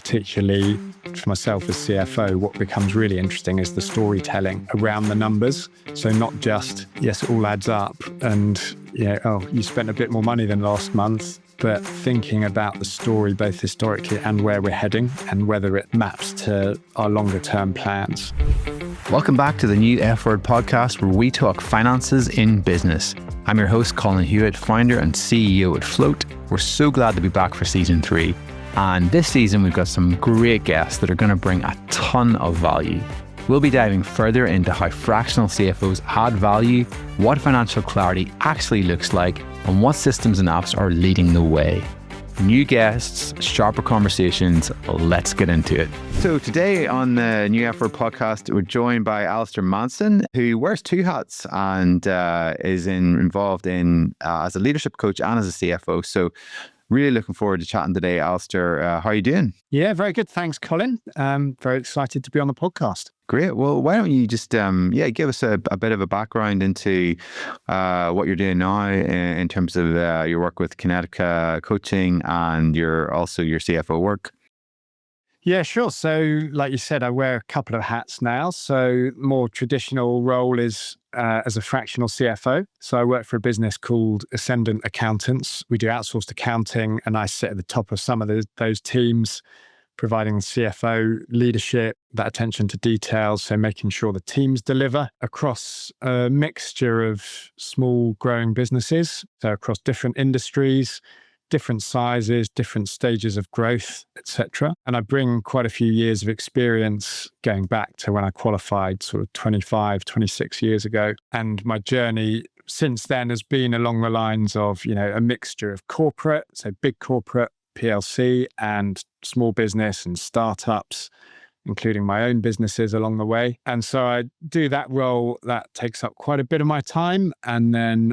particularly for myself as CFO, what becomes really interesting is the storytelling around the numbers. So not just, yes, it all adds up and, you spent a bit more money than last month, but thinking about the story, both historically and where we're heading and whether it maps to our longer term plans. Welcome back to the New F Word podcast, where we talk finances in business. I'm your host, Colin Hewitt, founder and CEO at Float. We're so glad to be back for season 3. And this season, we've got some great guests that are going to bring a ton of value. We'll be diving further into how fractional CFOs add value, what financial clarity actually looks like, and what systems and apps are leading the way. New guests, sharper conversations, let's get into it. So today on the New F Word podcast, we're joined by Alastair Manson, who wears 2 hats and is involved in as a leadership coach and as a CFO. So really looking forward to chatting today, Alastair. How are you doing? Yeah, very good. Thanks, Colin. Very excited to be on the podcast. Great. Well, why don't you just give us a bit of a background into what you're doing now in terms of your work with Kinetika coaching and your CFO work. Yeah, sure. So like you said, I wear a couple of hats now. So more traditional role is as a fractional CFO. So I work for a business called Ascendant Accountants. We do outsourced accounting and I sit at the top of some of those teams, providing CFO leadership, that attention to details. So making sure the teams deliver across a mixture of small growing businesses. So across different industries, different sizes, different stages of growth, etc. And I bring quite a few years of experience going back to when I qualified sort of 25, 26 years ago. And my journey since then has been along the lines of, a mixture of corporate, so big corporate, PLC, and small business and startups, including my own businesses along the way. And so I do that role that takes up quite a bit of my time. And then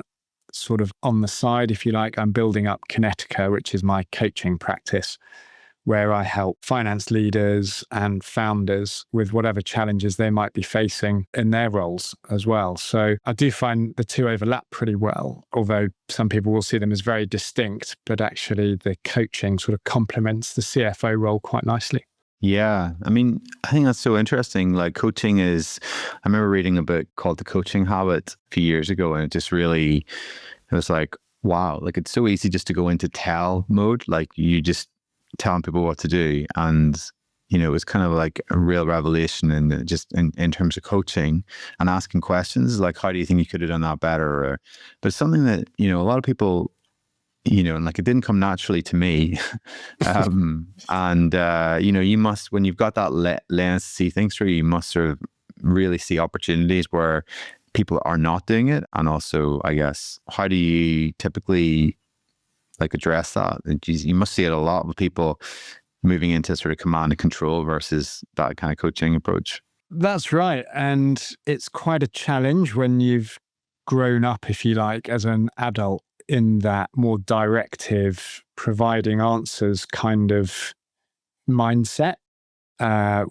sort of on the side, if you like, I'm building up Kinetika, which is my coaching practice, where I help finance leaders and founders with whatever challenges they might be facing in their roles as well. So I do find the two overlap pretty well, although some people will see them as very distinct, but actually the coaching sort of complements the CFO role quite nicely. Yeah. I think that's so interesting. Like coaching I remember reading a book called The Coaching Habit a few years ago, and it was like, wow, like it's so easy just to go into tell mode. Like you just telling people what to do. And, it was kind of like a real revelation in terms of coaching and asking questions like, how do you think you could have done that better? But something that, a lot of people, and like it didn't come naturally to me. You must, when you've got that lens to see things through, you must sort of really see opportunities where people are not doing it. And also, I guess, how do you typically address that? You must see it a lot with people moving into sort of command and control versus that kind of coaching approach. That's right. And it's quite a challenge when you've grown up, if you like, as an adult in that more directive, providing answers kind of mindset,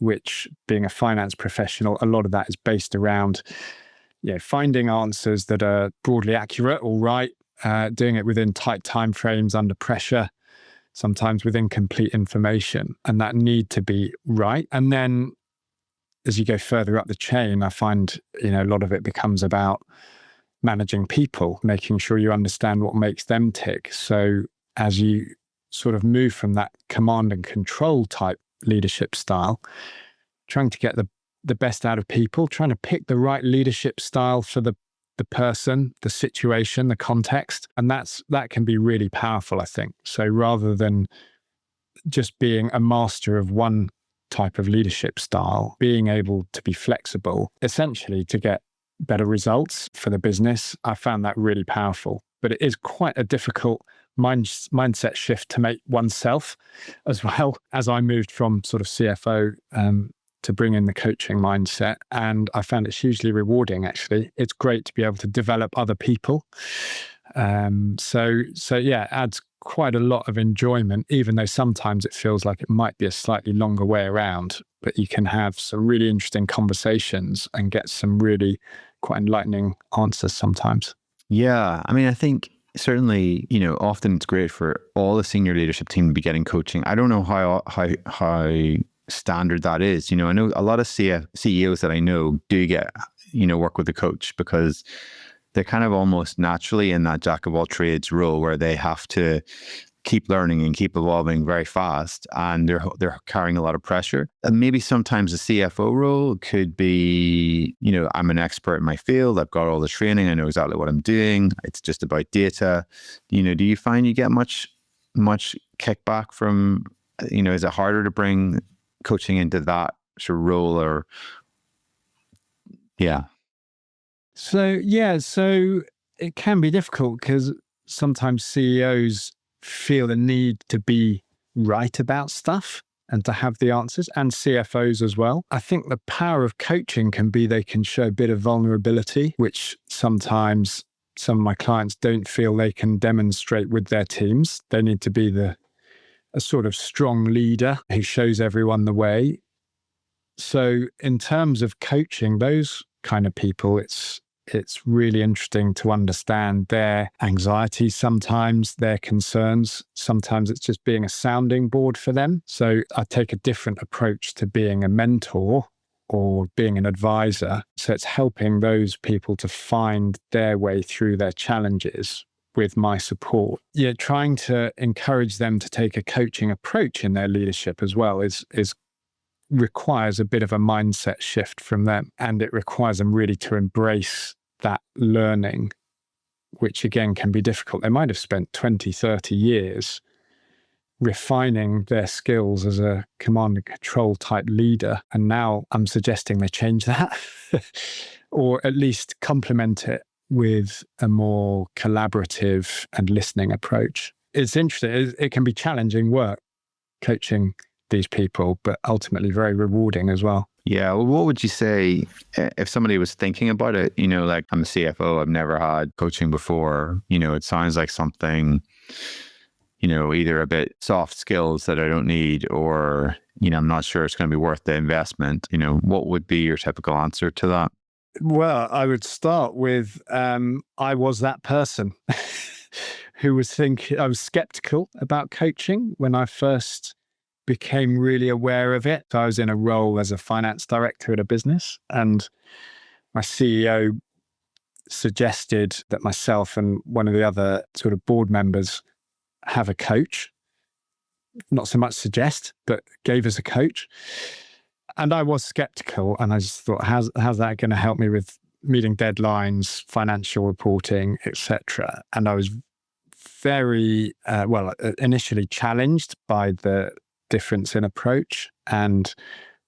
which being a finance professional, a lot of that is based around finding answers that are broadly accurate or right, doing it within tight timeframes under pressure, sometimes with incomplete information, and that need to be right. And then as you go further up the chain, I find, a lot of it becomes about managing people, making sure you understand what makes them tick. So as you sort of move from that command and control type leadership style, trying to get the best out of people, trying to pick the right leadership style for the person, the situation, the context. And that can be really powerful, I think. So rather than just being a master of one type of leadership style, being able to be flexible, essentially to get better results for the business, I found that really powerful. But it is quite a difficult mindset shift to make oneself, as well as I moved from sort of CFO to bring in the coaching mindset. And I found it hugely rewarding, actually. It's great to be able to develop other people. So it adds quite a lot of enjoyment, even though sometimes it feels like it might be a slightly longer way around, but you can have some really interesting conversations and get some really quite enlightening answers sometimes. Yeah. I mean, I think certainly, often it's great for all the senior leadership team to be getting coaching. I don't know how standard that is. I know a lot of CEOs that I know do get, work with a coach, because they're kind of almost naturally in that jack of all trades role where they have to keep learning and keep evolving very fast, and they're carrying a lot of pressure. And maybe sometimes the CFO role could be, I'm an expert in my field, I've got all the training, I know exactly what I'm doing, it's just about data. Do you find you get much kickback from, is it harder to bring coaching into that sort of role, or yeah? So it can be difficult because sometimes CEOs feel the need to be right about stuff and to have the answers, and CFOs as well. I think the power of coaching can be they can show a bit of vulnerability, which sometimes some of my clients don't feel they can demonstrate with their teams. They need to be a sort of strong leader who shows everyone the way. So in terms of coaching those kind of people, it's really interesting to understand their anxieties sometimes, their concerns. Sometimes it's just being a sounding board for them. So I take a different approach to being a mentor or being an advisor. So it's helping those people to find their way through their challenges with my support. Yeah, trying to encourage them to take a coaching approach in their leadership as well is requires a bit of a mindset shift from them, and it requires them really to embrace that learning, which again can be difficult. They might have spent 20, 30 years refining their skills as a command and control type leader, and now I'm suggesting they change that or at least complement it with a more collaborative and listening approach. It's interesting. It can be challenging work coaching these people, but ultimately very rewarding as well. Yeah. Well, what would you say if somebody was thinking about it? Like, I'm a CFO, I've never had coaching before. It sounds like something, either a bit soft skills that I don't need, or, I'm not sure it's going to be worth the investment. What would be your typical answer to that? Well, I would start with, I was that person who was I was skeptical about coaching when I first became really aware of it. So I was in a role as a finance director at a business, and my CEO suggested that myself and one of the other sort of board members have a coach. Not so much suggest, but gave us a coach. And I was skeptical, and I just thought, how's that going to help me with meeting deadlines, financial reporting, etc. And I was very, initially challenged by the difference in approach and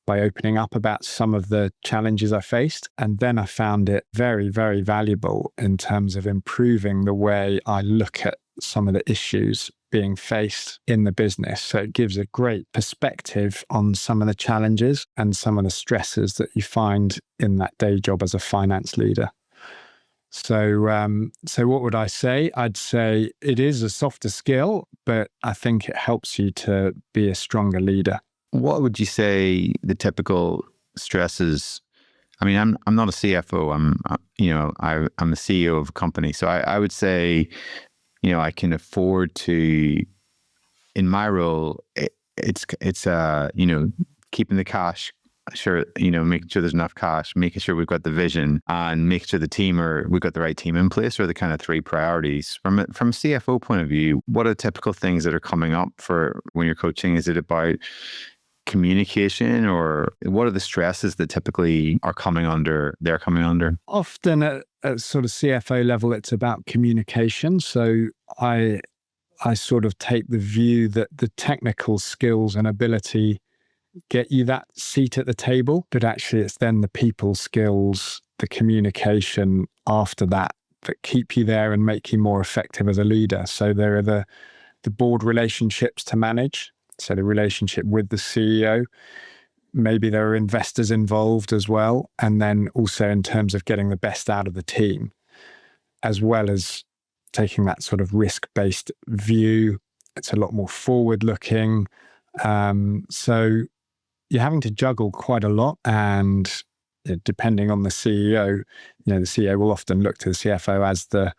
by opening up about some of the challenges I faced. And then I found it very, very valuable in terms of improving the way I look at some of the issues being faced in the business. So it gives a great perspective on some of the challenges and some of the stresses that you find in that day job as a finance leader. So what would I say? I'd say it is a softer skill, but I think it helps you to be a stronger leader. What would you say the typical stresses? I mean, I'm not a CFO. I'm a CEO of a company. So I would say, I can afford to, in my role, it's keeping the cash. Sure, making sure there's enough cash, making sure we've got the vision, and making sure we've got the right team in place are the kind of three priorities. From a CFO point of view, what are the typical things that are coming up for when you're coaching? Is it about communication, or what are the stresses that typically they're coming under? Often at sort of CFO level, it's about communication. So I sort of take the view that the technical skills and ability get you that seat at the table, but actually it's then the people skills, the communication after that keep you there and make you more effective as a leader. So there are the board relationships to manage. So the relationship with the CEO, maybe there are investors involved as well. And then also in terms of getting the best out of the team, as well as taking that sort of risk-based view. It's a lot more forward-looking. So you're having to juggle quite a lot, and depending on the CEO, the CEO will often look to the CFO as the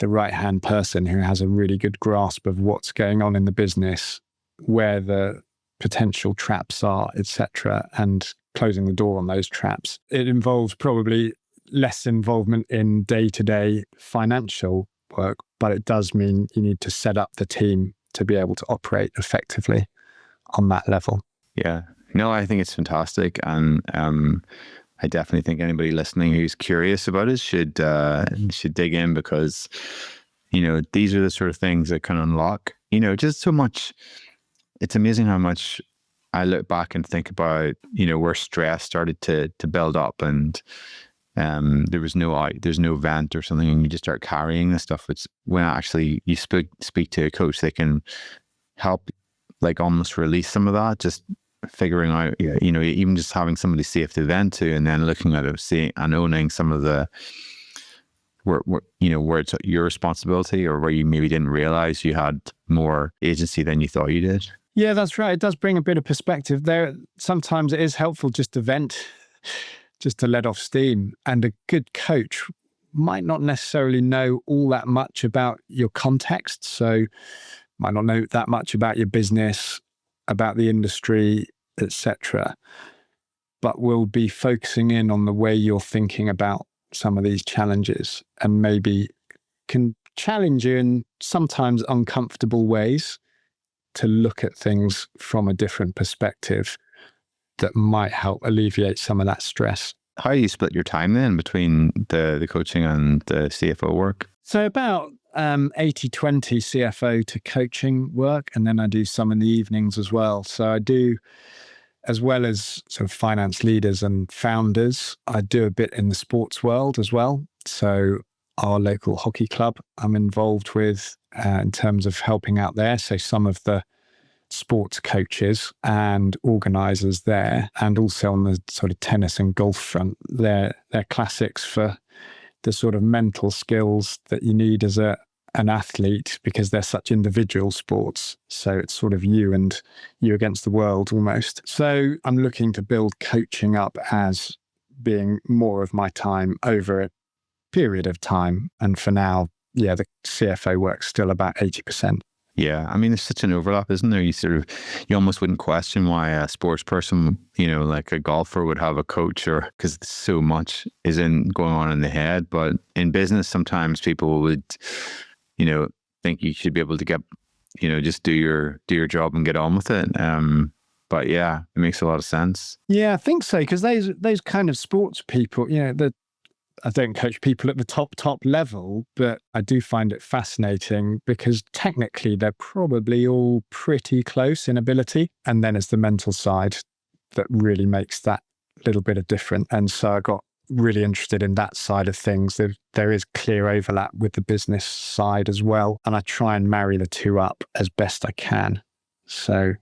the right-hand person who has a really good grasp of what's going on in the business, where the potential traps are, etc., and closing the door on those traps. It involves probably less involvement in day-to-day financial work, but it does mean you need to set up the team to be able to operate effectively on that level. Yeah. No, I think it's fantastic. And I definitely think anybody listening who's curious about it should dig in, because, these are the sort of things that can unlock, just so much. It's amazing how much I look back and think about, where stress started to build up, and there's no vent or something, and you just start carrying this stuff. It's when actually you speak to a coach, they can help, like, almost release some of that, just figuring out, even just having somebody safe to vent to, and then looking at it, seeing and owning some of the where it's your responsibility, or where you maybe didn't realize you had more agency than you thought you did. Yeah, that's right. It does bring a bit of perspective there. Sometimes it is helpful just to vent, just to let off steam. And a good coach might not necessarily know all that much about your context. So might not know that much about your business, about the industry, etc., but will be focusing in on the way you're thinking about some of these challenges, and maybe can challenge you in sometimes uncomfortable ways to look at things from a different perspective that might help alleviate some of that stress. How do you split your time then between the coaching and the CFO work? So about 80-20 CFO to coaching work, and then I do some in the evenings as well. So I do, as well as sort of finance leaders and founders, I do a bit in the sports world as well. So our local hockey club I'm involved with in terms of helping out there. So some of the sports coaches and organisers there, and also on the sort of tennis and golf front, they're classics for the sort of mental skills that you need as an athlete, because they're such individual sports. So it's sort of you against the world almost. So I'm looking to build coaching up as being more of my time over a period of time. And for now, the CFO work's still about 80%. Yeah, I mean, there's such an overlap, isn't there? You almost wouldn't question why a sports person, like a golfer, would have a coach, or because so much isn't going on in the head. But in business, sometimes people would, think you should be able to get, just do your job and get on with it. But yeah, it makes a lot of sense. Yeah, I think so, because those kind of sports people, I don't coach people at the top level, but I do find it fascinating, because technically they're probably all pretty close in ability. And then it's the mental side that really makes that little bit of difference. And so I got really interested in that side of things. There is clear overlap with the business side as well. And I try and marry the two up as best I can. So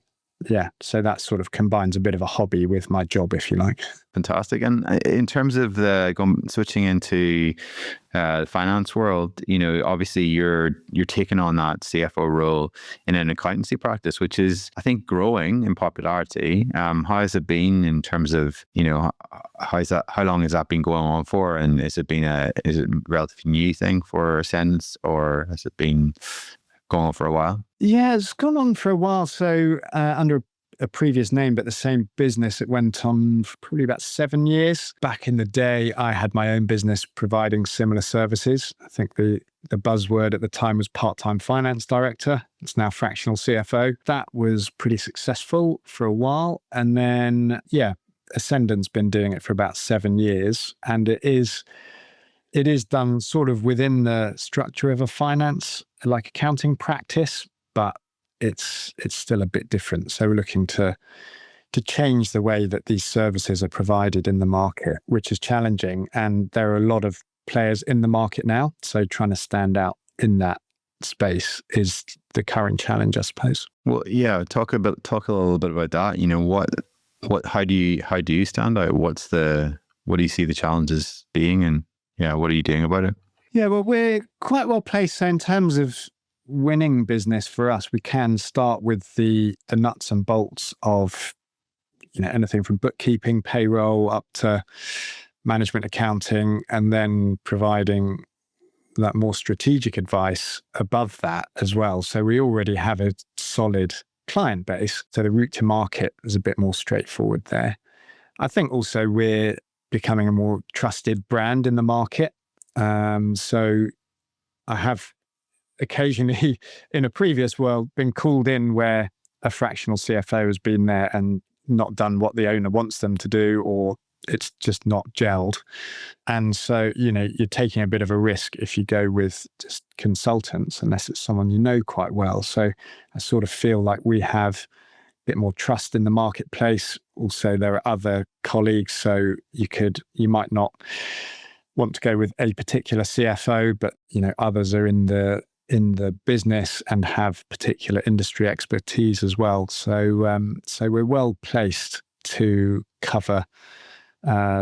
so that sort of combines a bit of a hobby with my job, if you like. Fantastic. And in terms of switching into the finance world, obviously you're taking on that CFO role in an accountancy practice, which is, I think, growing in popularity. How has it been in terms of, how long has that been going on for? And is it a relatively new thing for Ascendance, or has it been going on for a while? Yeah, it's gone on for a while. So under a previous name, but the same business, it went on for probably about 7 years. Back in the day, I had my own business providing similar services. I think the buzzword at the time was part-time finance director. It's now fractional CFO. That was pretty successful for a while. And then, Ascendant's been doing it for about 7 years. And it is done sort of within the structure of a finance, like accounting practice, but it's still a bit different. So we're looking to change the way that these services are provided in the market, which is challenging. And there are a lot of players in the market now. So trying to stand out in that space is the current challenge, I suppose. Well, yeah, talk a little bit about that. How do you stand out? What do you see the challenges being, and what are you doing about it? Yeah, well, we're quite well placed. So in terms of winning business for us, we can start with the nuts and bolts of anything from bookkeeping, payroll, up to management accounting, and then providing that more strategic advice above that as well. So we already have a solid client base. So the route to market is a bit more straightforward there. I think also we're becoming a more trusted brand in the market. So I have occasionally in a previous world been called in where a fractional CFO has been there and not done what the owner wants them to do, or it's just not gelled. And so, you're taking a bit of a risk if you go with just consultants, unless it's someone you know quite well. So I sort of feel like we have a bit more trust in the marketplace. Also, there are other colleagues, so you might not want to go with a particular CFO, but others are in the business and have particular industry expertise as well. So we're well placed to cover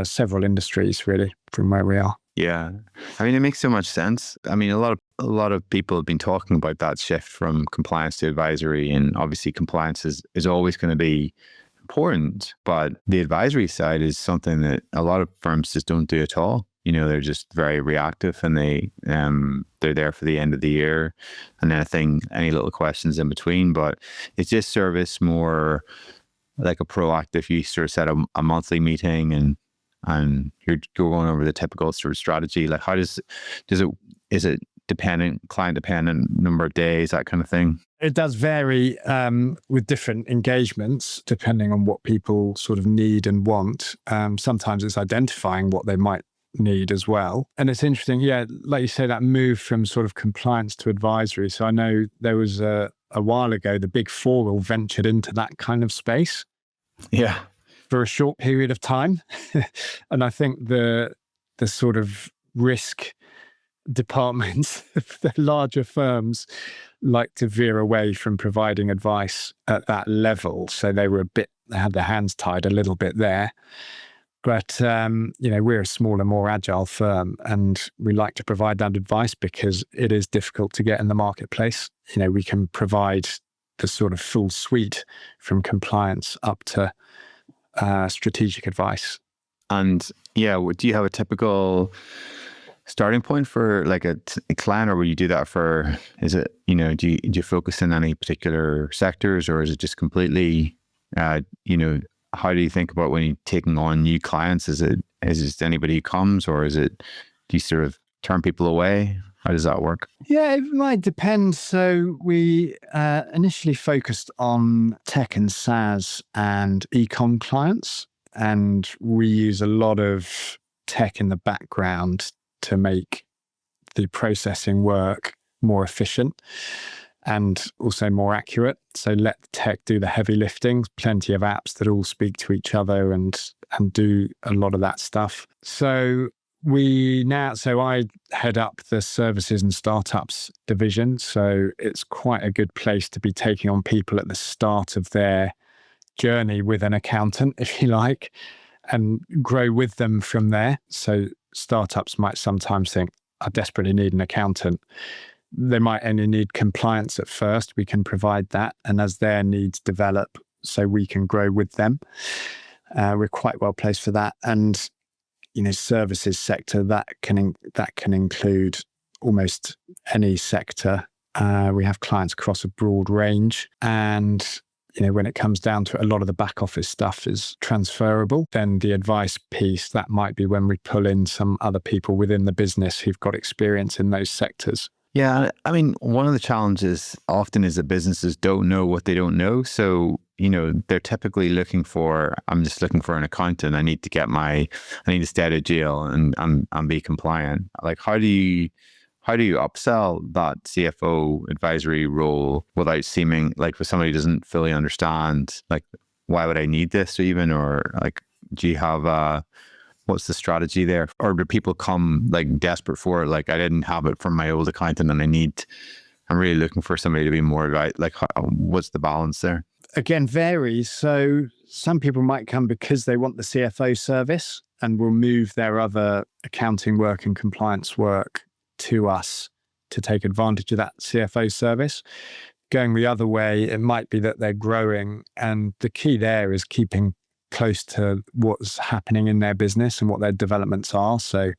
several industries really from where we are. Yeah, I mean, it makes so much sense. I mean, a lot of people have been talking about that shift from compliance to advisory, and obviously compliance is always going to be important, but the advisory side is something that a lot of firms just don't do at all. They're just very reactive, and they're there for the end of the year and anything, any little questions in between. But it's just service more like a proactive. You sort of set a monthly meeting and you're going over the typical sort of strategy. Like, how is it dependent, client dependent, number of days, that kind of thing? It does vary with different engagements depending on what people sort of need and want. Sometimes it's identifying what they might need as well. And it's interesting, like you say, that move from sort of compliance to advisory. So I know there was a while ago, the Big Four all ventured into that kind of space. Yeah. For a short period of time. And I think the sort of risk departments, the larger firms, like to veer away from providing advice at that level. So they had their hands tied a little bit there. But, we're a smaller, more agile firm, and we like to provide that advice because it is difficult to get in the marketplace. We can provide the sort of full suite from compliance up to strategic advice. And do you have a typical starting point for like a client, or will you do that for, is it, do you focus in any particular sectors, or is it just completely, how do you think about when you're taking on new clients? Is it just anybody who comes, or do you sort of turn people away? How does that work? Yeah, it might depend. So we initially focused on tech and SaaS and e-com clients, and we use a lot of tech in the background to make the processing work more efficient and also more accurate. So let the tech do the heavy lifting. Plenty of apps that all speak to each other and do a lot of that stuff. So I head up the services and startups division. So it's quite a good place to be taking on people at the start of their journey with an accountant, if you like, and grow with them from there. So startups might sometimes think, I desperately need an accountant. They might only need compliance at first. We can provide that. And as their needs develop, so we can grow with them. We're quite well placed for that. And, services sector, that can include almost any sector. We have clients across a broad range. And, when it comes down to it, a lot of the back office stuff is transferable. Then the advice piece, that might be when we pull in some other people within the business who've got experience in those sectors. Yeah, I mean, one of the challenges often is that businesses don't know what they don't know. So, they're typically I'm just looking for an accountant. I need to stay out of jail and be compliant. Like, how do you upsell that CFO advisory role without seeming like, for somebody who doesn't fully understand, like, why would I need this even? Or like, do you have what's the strategy there? Or do people come like desperate for it? Like, I didn't have it from my old accountant and I'm really looking for somebody to be more right. Like, what's the balance there? Again, varies. So some people might come because they want the CFO service and will move their other accounting work and compliance work to us to take advantage of that CFO service. Going the other way, it might be that they're growing, and the key there is keeping close to what's happening in their business and what their developments are. So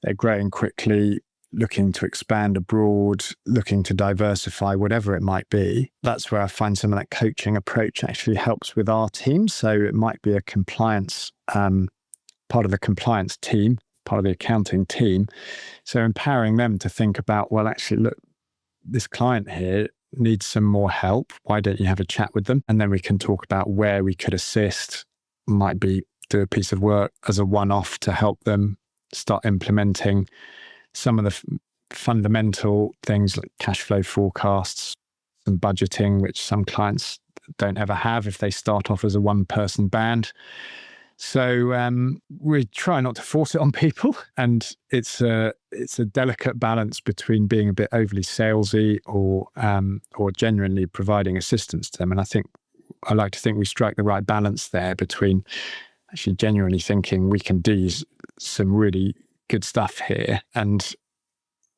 they're growing quickly. looking to expand abroad, looking to diversify, whatever it might be. That's where I find some of that coaching approach actually helps with our team. So it might be a compliance, part of the compliance team, part of the accounting team. So empowering them to think about, well, actually, look, this client here needs some more help. Why don't you have a chat with them? And then we can talk about where we could assist. Might be do a piece of work as a one-off to help them start implementing some of the fundamental things like cash flow forecasts and budgeting, which some clients don't ever have if they start off as a one-person band. So we try not to force it on people, and it's a delicate balance between being a bit overly salesy or genuinely providing assistance to them. And I like to think we strike the right balance there between actually genuinely thinking we can do some really good stuff here, and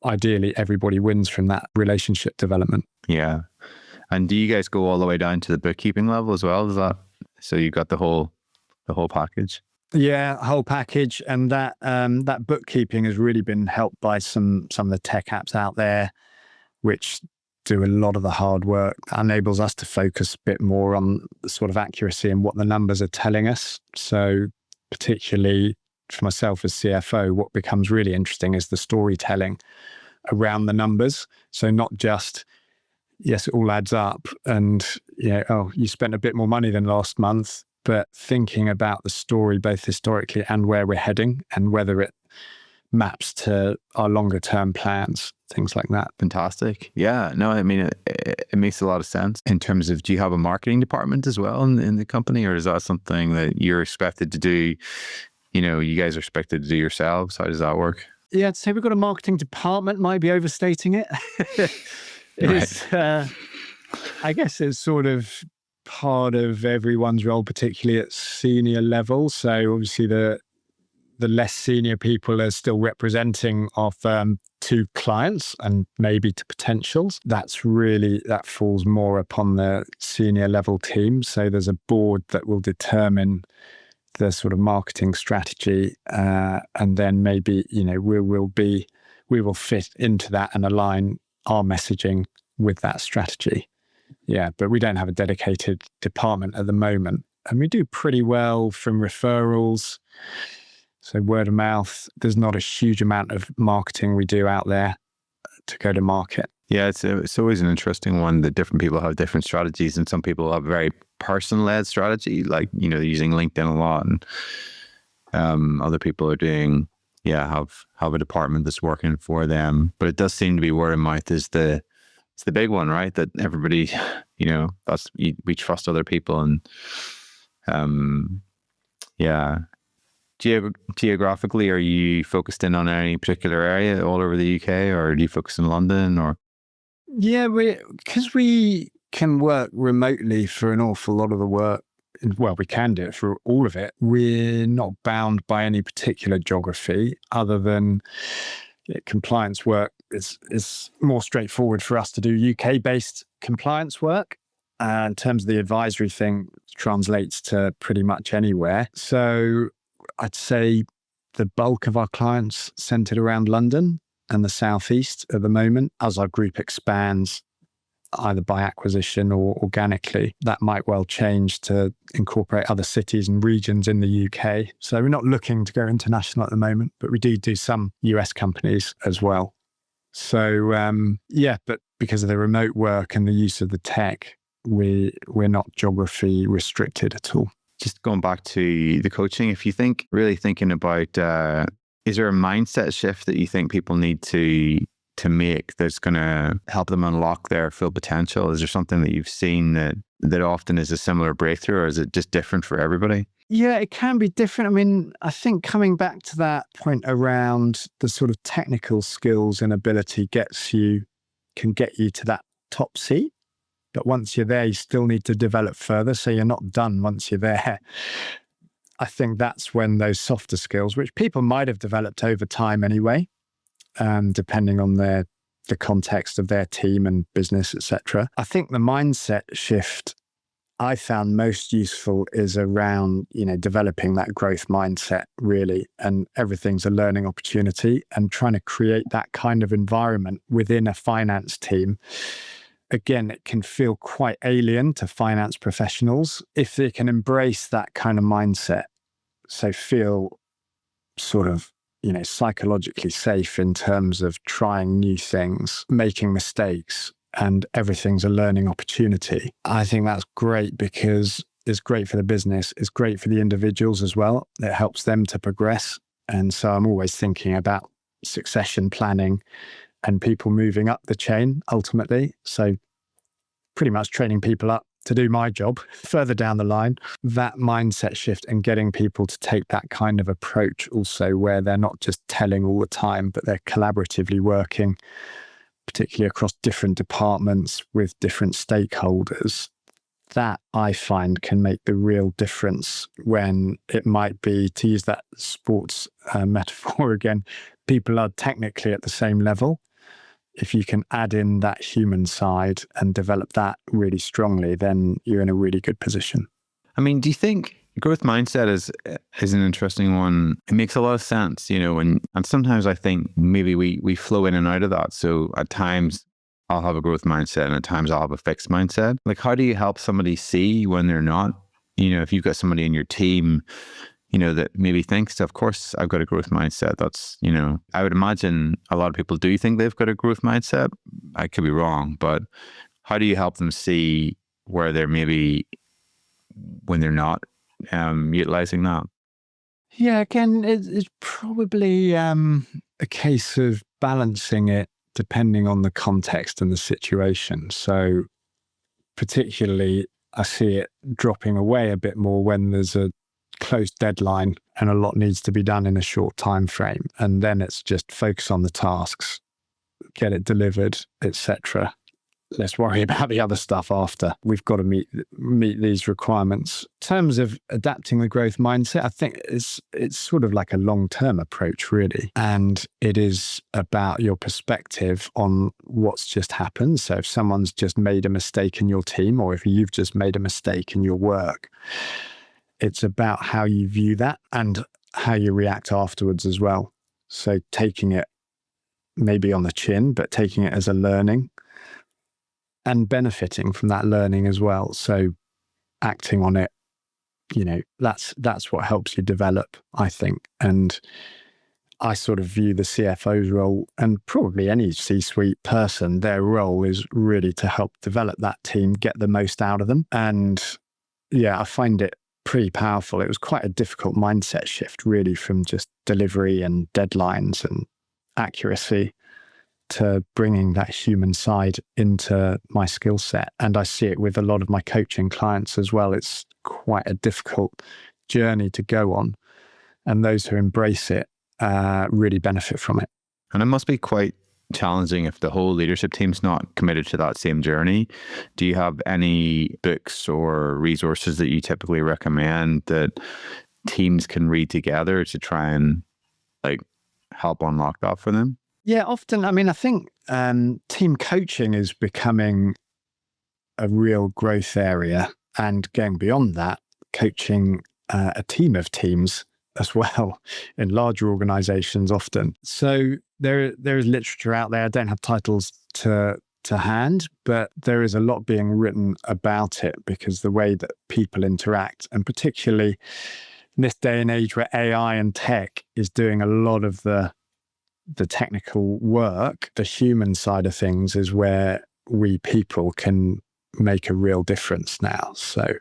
ideally everybody wins from that relationship development. Yeah. And do you guys go all the way down to the bookkeeping level as well? Is that so you got the whole package? Yeah, whole package. And that bookkeeping has really been helped by some of the tech apps out there, which do a lot of the hard work. That enables us to focus a bit more on the sort of accuracy and what the numbers are telling us. So particularly for myself as CFO, what becomes really interesting is the storytelling around the numbers. So not just, yes, it all adds up and, you spent a bit more money than last month, but thinking about the story, both historically and where we're heading and whether it maps to our longer term plans, things like that. Fantastic. Yeah. No, I mean, it makes a lot of sense in terms of, do you have a marketing department as well in the company, or is that something that you're expected to do? You guys are expected to do yourselves. How does that work? Yeah, I'd say we've got a marketing department, might be overstating it. It's, I guess it's sort of part of everyone's role, particularly at senior level. So obviously the less senior people are still representing our firm to clients and maybe to potentials. That falls more upon the senior level team. So there's a board that will determine the sort of marketing strategy, and then maybe we will fit into that and align our messaging with that strategy. Yeah, but we don't have a dedicated department at the moment, and we do pretty well from referrals. So word of mouth. There's not a huge amount of marketing we do out there to go to market. Yeah, it's always an interesting one that different people have different strategies, and some people have very person-led strategy, like using LinkedIn a lot, and other people are doing have a department that's working for them. But it does seem to be word of mouth is the big one, right? That everybody, we trust other people, and Geographically, are you focused in on any particular area all over the UK, or do you focus in London? Or yeah, because we can work remotely for an awful lot of the work. Well, we can do it for all of it. We're not bound by any particular geography, other than compliance work is more straightforward for us to do UK-based compliance work. In terms of the advisory thing, translates to pretty much anywhere. So I'd say the bulk of our clients centered around London and the Southeast at the moment. As our group expands, either by acquisition or organically, that might well change to incorporate other cities and regions in the UK. So we're not looking to go international at the moment, but we do some US companies as well. So but because of the remote work and the use of the tech, we're not geography restricted at all. Just going back to the coaching, if you think, really thinking about, is there a mindset shift that you think people need to make that's going to help them unlock their full potential? Is there something that you've seen that often is a similar breakthrough, or is it just different for everybody? Yeah, it can be different. I mean, I think coming back to that point around the sort of technical skills and ability can get you to that top seat. But once you're there, you still need to develop further. So you're not done once you're there. I think that's when those softer skills, which people might have developed over time anyway, depending on the context of their team and business, etc. I think the mindset shift I found most useful is around, developing that growth mindset really, and everything's a learning opportunity, and trying to create that kind of environment within a finance team. Again, it can feel quite alien to finance professionals if they can embrace that kind of mindset. So feel sort of, psychologically safe in terms of trying new things, making mistakes, and everything's a learning opportunity. I think that's great because it's great for the business. It's great for the individuals as well. It helps them to progress. And so I'm always thinking about succession planning and people moving up the chain ultimately. So pretty much training people up to do my job further down the line. That mindset shift and getting people to take that kind of approach also, where they're not just telling all the time, but they're collaboratively working, particularly across different departments with different stakeholders. That I find can make the real difference when it might be, to use that sports metaphor again, people are technically at the same level. If you can add in that human side and develop that really strongly, then you're in a really good position. I mean, do you think growth mindset is an interesting one? It makes a lot of sense, and sometimes I think maybe we flow in and out of that. So at times I'll have a growth mindset and at times I'll have a fixed mindset. Like, how do you help somebody see when they're not? If you've got somebody in your team, that maybe thinks, of course, I've got a growth mindset. That's, I would imagine a lot of people do think they've got a growth mindset. I could be wrong, but how do you help them see where they're maybe when they're not utilizing that? Yeah, again, it's probably a case of balancing it depending on the context and the situation. So particularly, I see it dropping away a bit more when there's a close deadline and a lot needs to be done in a short time frame. And then it's just focus on the tasks, get it delivered, etc. Let's worry about the other stuff after. We've got to meet these requirements. In terms of adapting the growth mindset, I think it's sort of like a long-term approach, really. And it is about your perspective on what's just happened. So if someone's just made a mistake in your team, or if you've just made a mistake in your work, it's about how you view that and how you react afterwards as well. So taking it maybe on the chin, but taking it as a learning and benefiting from that learning as well. So acting on it, that's what helps you develop, I think. And I sort of view the CFO's role, and probably any C-suite person, their role is really to help develop that team, get the most out of them. And yeah, I find it pretty powerful. It was quite a difficult mindset shift, really, from just delivery and deadlines and accuracy to bringing that human side into my skill set. And I see it with a lot of my coaching clients as well. It's quite a difficult journey to go on. And those who embrace it really benefit from it. And it must be quite challenging if the whole leadership team's not committed to that same journey. Do you have any books or resources that you typically recommend that teams can read together to try and help unlock that for them? Yeah, often. I mean, I think team coaching is becoming a real growth area, and going beyond that, coaching a team of teams as well in larger organizations often. So there is literature out there. I don't have titles to hand, but there is a lot being written about it, because the way that people interact, and particularly in this day and age where AI and tech is doing a lot of the technical work, the human side of things is where we people can make a real difference now. So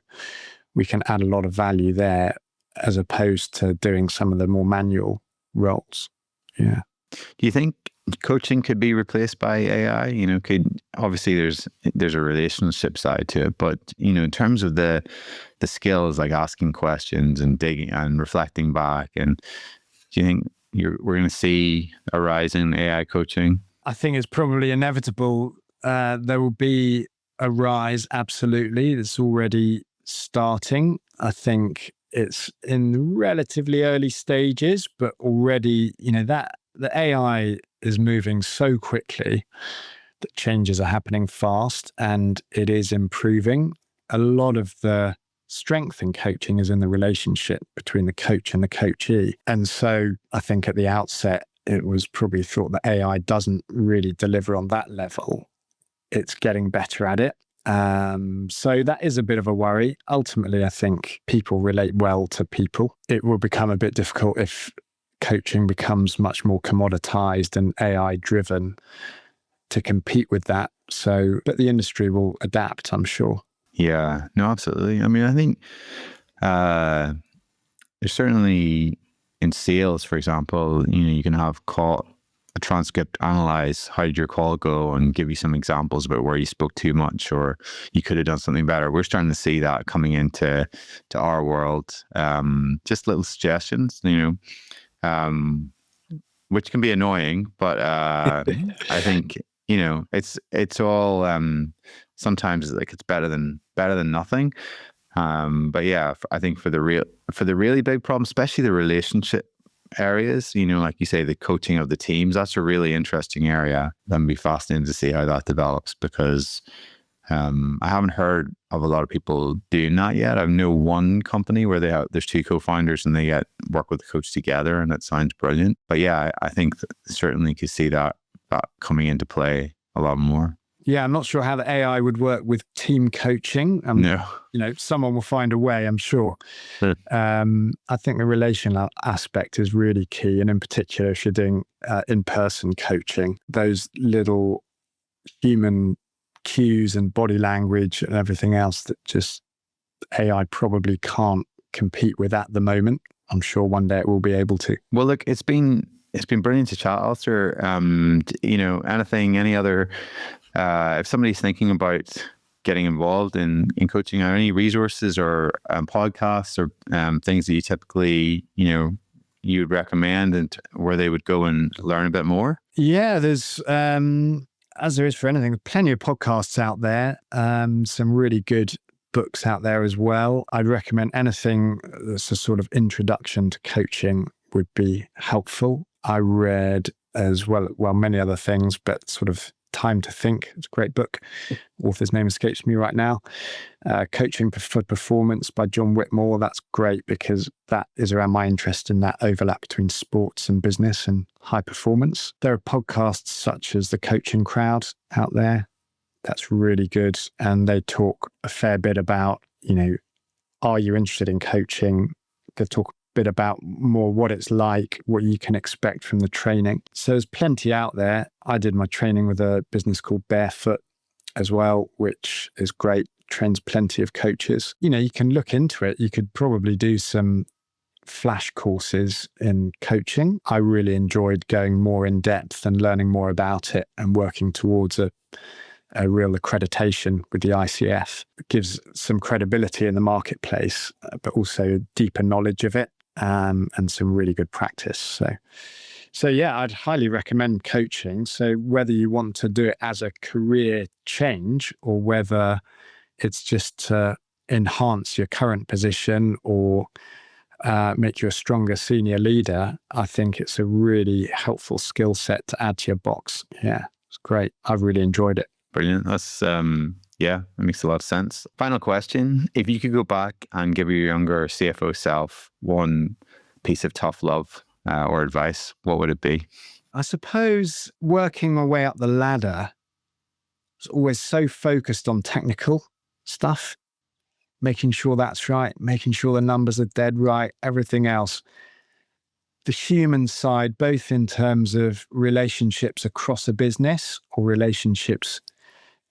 we can add a lot of value there, as opposed to doing some of the more manual roles. Yeah. Do you think coaching could be replaced by AI? Obviously there's a relationship side to it, but in terms of the skills, like asking questions and digging and reflecting back, and do you think we're going to see a rise in AI coaching? I think it's probably inevitable. There will be a rise, absolutely. It's already starting. I think it's in relatively early stages, but already, that the AI is moving so quickly that changes are happening fast, and it is improving. a lot of the strength in coaching is in the relationship between the coach and the coachee. And so I think at the outset, it was probably thought that AI doesn't really deliver on that level. It's getting better at it. So that is a bit of a worry. Ultimately, I think people relate well to people. It will become a bit difficult if coaching becomes much more commoditized and AI driven to compete with that. So, but the industry will adapt, I'm sure. Yeah, no, absolutely. I mean, I think there's certainly in sales, for example, you can have a transcript analyze how did your call go and give you some examples about where you spoke too much or you could have done something better. We're starting to see that coming into our world. Just little suggestions, which can be annoying, but I think it's all sometimes like it's better than nothing. But yeah, I think for the really big problem, especially the relationship areas, like you say, the coaching of the teams, that's a really interesting area. That'd be fascinating to see how that develops because I haven't heard of a lot of people doing that yet. I know one company where there's two co-founders and they work with the coach together, and it sounds brilliant. But yeah, I think certainly could see that coming into play a lot more. Yeah, I'm not sure how the AI would work with team coaching. No. Someone will find a way, I'm sure. I think the relational aspect is really key. And in particular, if you're doing in-person coaching, those little human cues and body language and everything else that just AI probably can't compete with at the moment. I'm sure one day it will be able to. Well, look, it's been brilliant to chat, Alastair. Any other, if somebody's thinking about getting involved in coaching, are any resources or podcasts or things that you typically, you would recommend and where they would go and learn a bit more? Yeah, there's, as there is for anything, plenty of podcasts out there, some really good books out there as well. I'd recommend anything that's a sort of introduction to coaching would be helpful. I read as well, many other things, but sort of Time to Think. It's a great book. Author's name escapes me right now. Coaching for Performance by John Whitmore. That's great because that is around my interest in that overlap between sports and business and high performance. There are podcasts such as The Coaching Crowd out there. That's really good. And they talk a fair bit about, are you interested in coaching? They talk a bit about more what it's like, what you can expect from the training. So there's plenty out there. I did my training with a business called Barefoot as well, which is great, trains plenty of coaches. You can look into it. You could probably do some flash courses in coaching. I really enjoyed going more in depth and learning more about it and working towards a real accreditation with the ICF. It gives some credibility in the marketplace, but also deeper knowledge of it and some really good practice. So yeah, I'd highly recommend coaching. So whether you want to do it as a career change or whether it's just to enhance your current position or make you a stronger senior leader, I think it's a really helpful skill set to add to your box. Yeah, it's great. I've really enjoyed it. Brilliant. That's, that makes a lot of sense. Final question. If you could go back and give your younger CFO self one piece of tough love or advice, what would it be? I suppose working my way up the ladder was always so focused on technical stuff, making sure that's right, making sure the numbers are dead right, everything else. The human side, both in terms of relationships across a business or relationships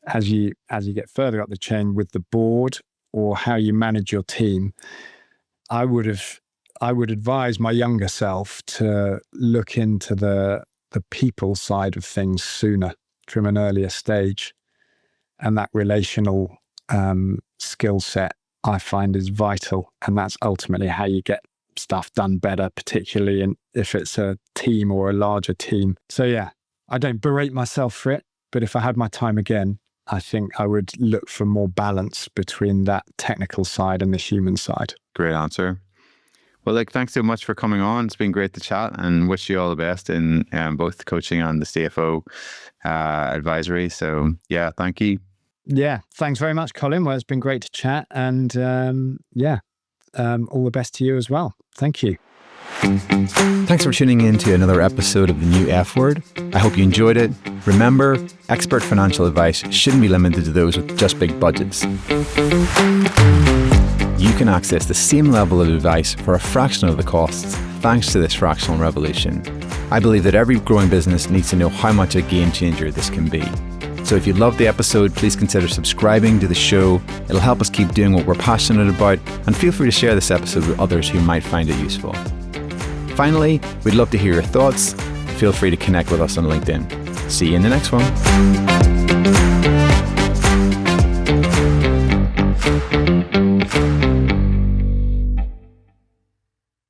as you get further up the chain with the board or how you manage your team, I would advise my younger self to look into the people side of things sooner, from an earlier stage. And that relational skill set I find is vital. And that's ultimately how you get stuff done better, particularly if it's a team or a larger team. So yeah, I don't berate myself for it, but if I had my time again, I think I would look for more balance between that technical side and the human side. Great answer. Well, thanks so much for coming on. It's been great to chat and wish you all the best in both the coaching and the CFO advisory. So yeah, thank you. Yeah. Thanks very much, Colin. Well, it's been great to chat, and all the best to you as well. Thank you. Thanks for tuning in to another episode of The New F Word. I hope you enjoyed it. Remember, expert financial advice shouldn't be limited to those with just big budgets. You can access the same level of advice for a fraction of the costs thanks to this fractional revolution. I believe that every growing business needs to know how much a game changer this can be. So if you loved the episode, please consider subscribing to the show. It'll help us keep doing what we're passionate about, and feel free to share this episode with others who might find it useful. Finally, we'd love to hear your thoughts. Feel free to connect with us on LinkedIn. See you in the next one.